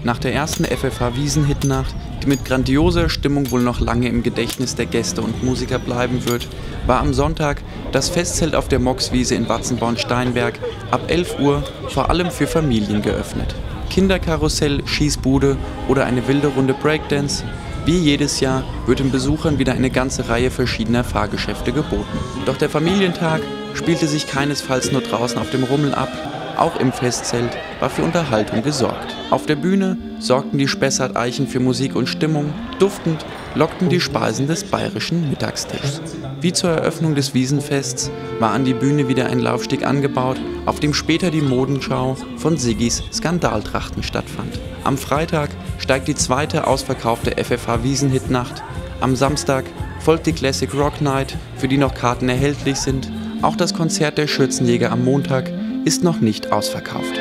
Nach der ersten FFH-Wiesn-Hitnacht, die mit grandioser Stimmung wohl noch lange im Gedächtnis der Gäste und Musiker bleiben wird, war am Sonntag das Festzelt auf der Mockswiese in Watzenborn-Steinberg ab 11 Uhr vor allem für Familien geöffnet. Kinderkarussell, Schießbude oder eine wilde Runde Breakdance. Wie jedes Jahr wird den Besuchern wieder eine ganze Reihe verschiedener Fahrgeschäfte geboten. Doch der Familientag spielte sich keinesfalls nur draußen auf dem Rummel ab. Auch im Festzelt war für Unterhaltung gesorgt. Auf der Bühne sorgten die Spessart-Eichen für Musik und Stimmung. Duftend lockten die Speisen des bayerischen Mittagstischs. Wie zur Eröffnung des Wiesenfests war an die Bühne wieder ein Laufsteg angebaut, auf dem später die Modenschau von Siggis Skandaltrachten stattfand. Am Freitag steigt die zweite ausverkaufte FFH-Wiesn-Hitnacht. Am Samstag folgt die Classic Rock Night, für die noch Karten erhältlich sind. Auch das Konzert der Schürzenjäger am Montag ist noch nicht ausverkauft.